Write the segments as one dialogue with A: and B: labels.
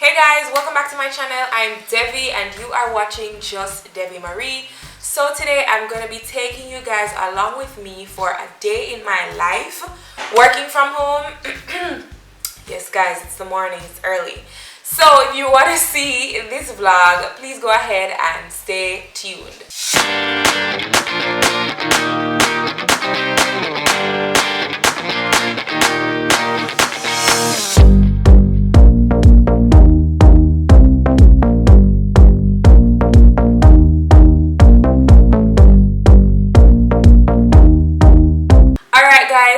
A: Hey guys, welcome back to my channel. I'm Devi and you are watching Just Devi Marie. So today I'm going to be taking you guys along with me for a day in my life working from home. Yes guys, it's the morning, it's early. So if you want to see this vlog, please go ahead and stay tuned.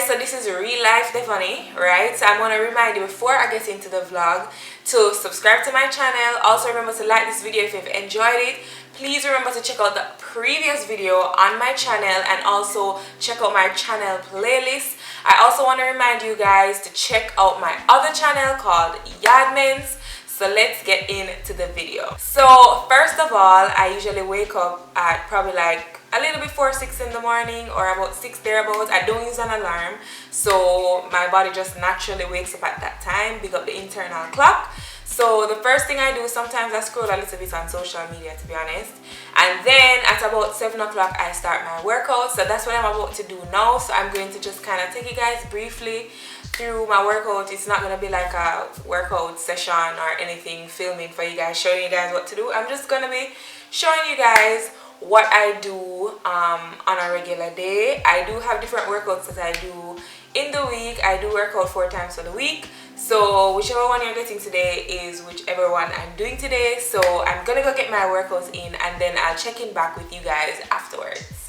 A: So this is real life Stephanie, right? So I'm going to remind you before I get into the vlog to subscribe to my channel. Also remember to like this video if you've enjoyed it. Please remember to check out the previous video on my channel and also check out my channel playlist. I also want to remind you guys to check out my other channel called Yardmans. So let's get into the video. So first of all, I usually wake up at probably like a little before 6 in the morning or about 6 thereabouts. I don't use an alarm, so my body just naturally wakes up at that time. Big up the internal clock. So the first thing I do, sometimes I scroll a little bit on social media, to be honest, and then at about 7 o'clock I start my workout. So that's what I'm about to do now. So I'm going to just kind of take you guys briefly through my workout. It's not going to be like a workout session or anything filming for you guys, showing you guys what to do. I'm just going to be showing you guys what I do on a regular day. I do have different workouts that I do in the week. I do work out 4 times for the week. So whichever one you're getting today is whichever one I'm doing today. So I'm gonna go get my workouts in and then I'll check in back with you guys afterwards.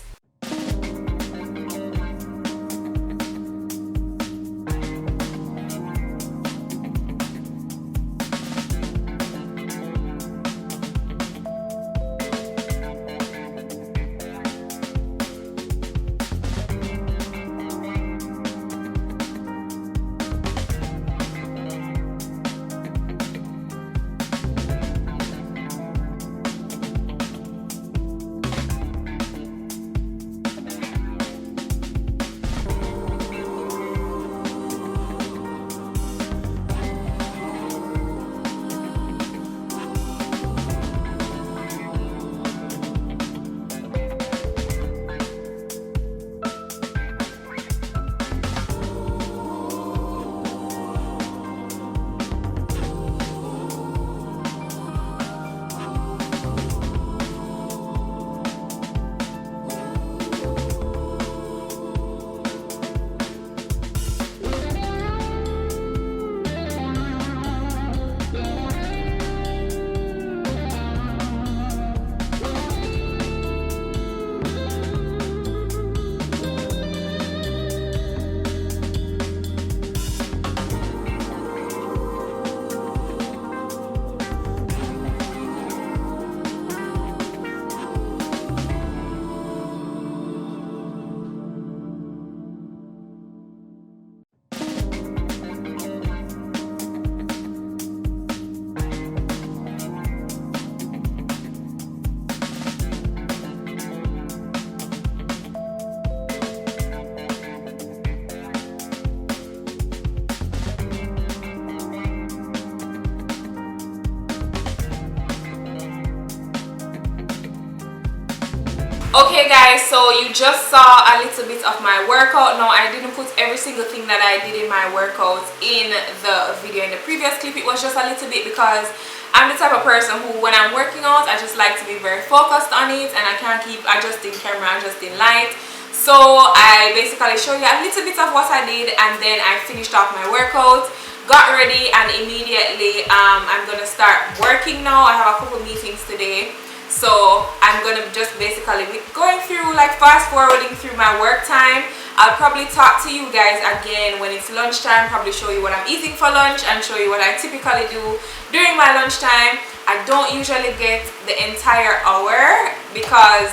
A: Okay guys, so you just saw a little bit of my workout. Now I didn't put every single thing that I did in my workout in the video in the previous clip. It was just a little bit because I'm the type of person who, when I'm working out, I just like to be very focused on it and I can't keep adjusting camera, adjusting light. So I basically show you a little bit of what I did and then I finished off my workout, got ready, and immediately I'm gonna start working now. I have a couple meetings today. So I'm gonna just basically be going through, like fast forwarding through my work time. I'll probably talk to you guys again when it's lunchtime, probably show you what I'm eating for lunch and show you what I typically do during my lunchtime. I don't usually get the entire hour because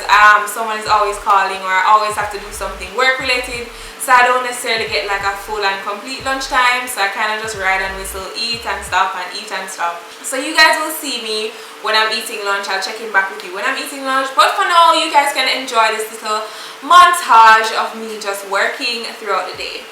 A: someone is always calling or I always have to do something work related. So I don't necessarily get like a full and complete lunchtime. So I kind of just ride and whistle, eat and stop and eat and stop. So you guys will see me when I'm eating lunch. I'll check in back with you when I'm eating lunch. But for now, you guys can enjoy this little montage of me just working throughout the day.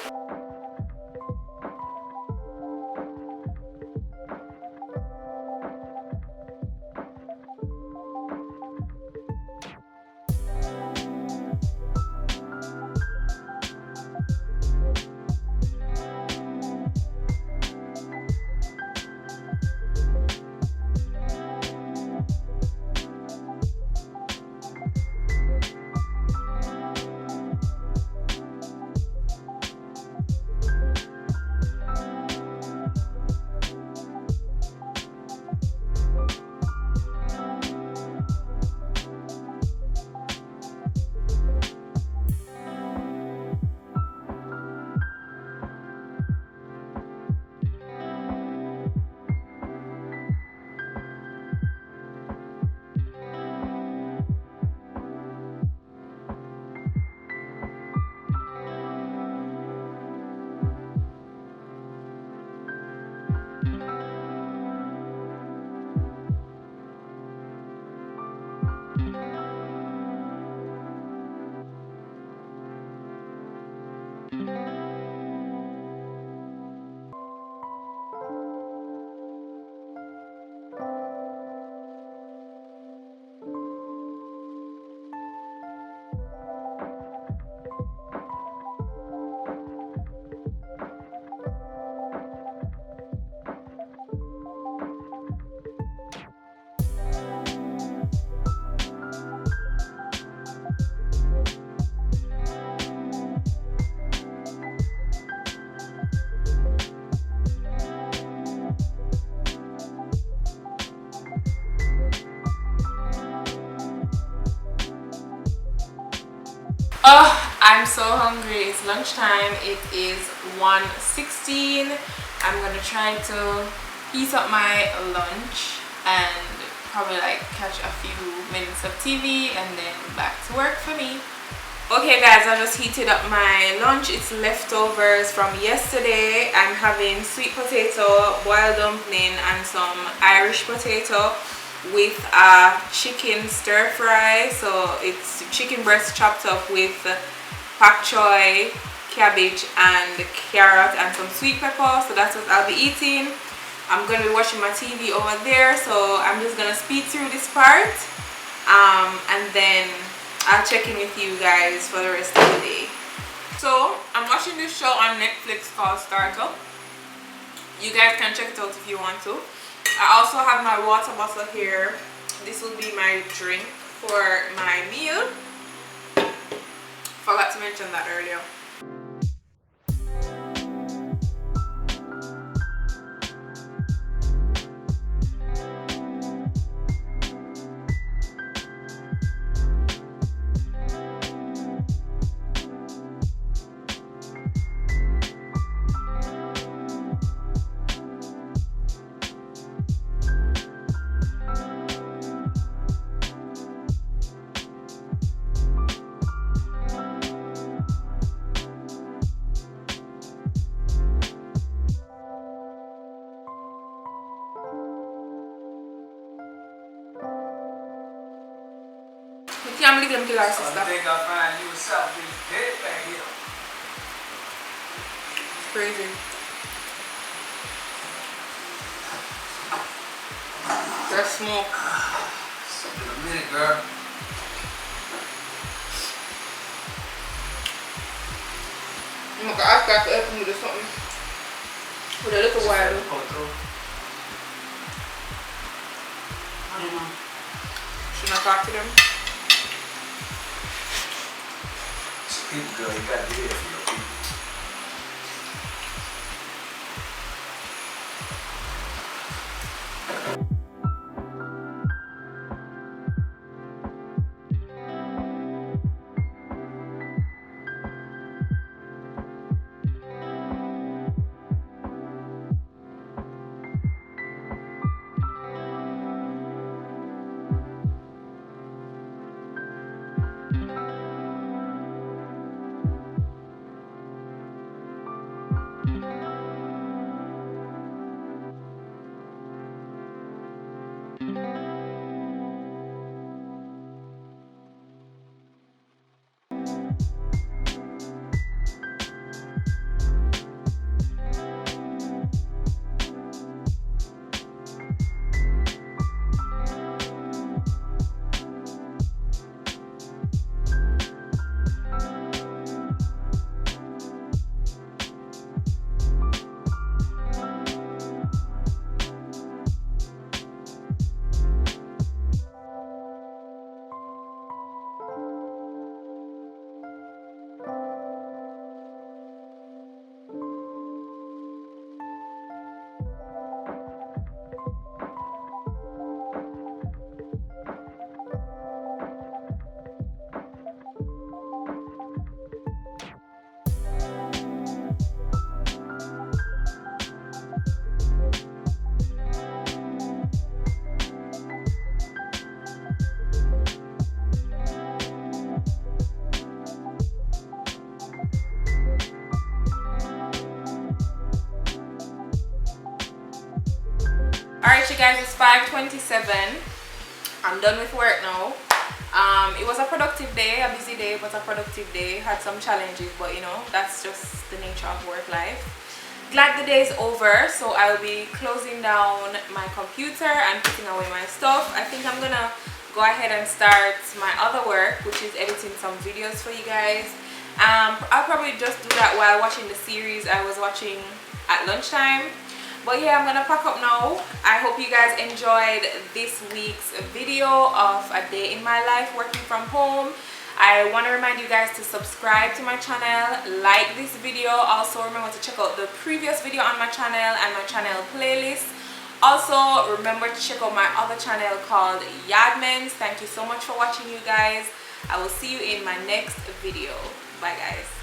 A: I'm so hungry. It's lunchtime. It is 1:16. I'm gonna try to eat up my lunch and probably like catch a few minutes of TV and then back to work for me. Okay guys, I just heated up my lunch. It's leftovers from yesterday. I'm having sweet potato, boiled dumpling and some Irish potato with a chicken stir fry. So it's chicken breast chopped up with pak choy, cabbage and carrot and some sweet pepper. So that's what I'll be eating. I'm going to be watching my TV over there, so I'm just going to speed through this part and then I'll check in with you guys for the rest of the day. So I'm watching this show on Netflix called Startup. You guys can check it out if you want to. I also have my water bottle here. This will be my drink for my meal. Forgot to mention that earlier. You can't believe them kill our sister.
B: I think I find you a South Beach dead back here.
A: It's crazy. There's smoke.
B: It's been a minute, girl.
A: I'm gonna ask her to help me with something. With a little while. I don't know. Should I talk to them?
B: People, girl, you got to do it for your people.
A: Alright you guys, it's 5:27. I'm done with work now. It was a productive day, a busy day, but a productive day. Had some challenges, but you know, that's just the nature of work life. Glad the day is over, so I'll be closing down my computer and putting away my stuff. I think I'm gonna go ahead and start my other work, which is editing some videos for you guys. I'll probably just do that while watching the series I was watching at lunchtime. But yeah, I'm gonna pack up now. I hope you guys enjoyed this week's video of a day in my life working from home. I want to remind you guys to subscribe to my channel, like this video. Also remember to check out the previous video on my channel and my channel playlist. Also remember to check out my other channel called Yardmens. Thank you so much for watching, you guys. I will see you in my next video. Bye guys.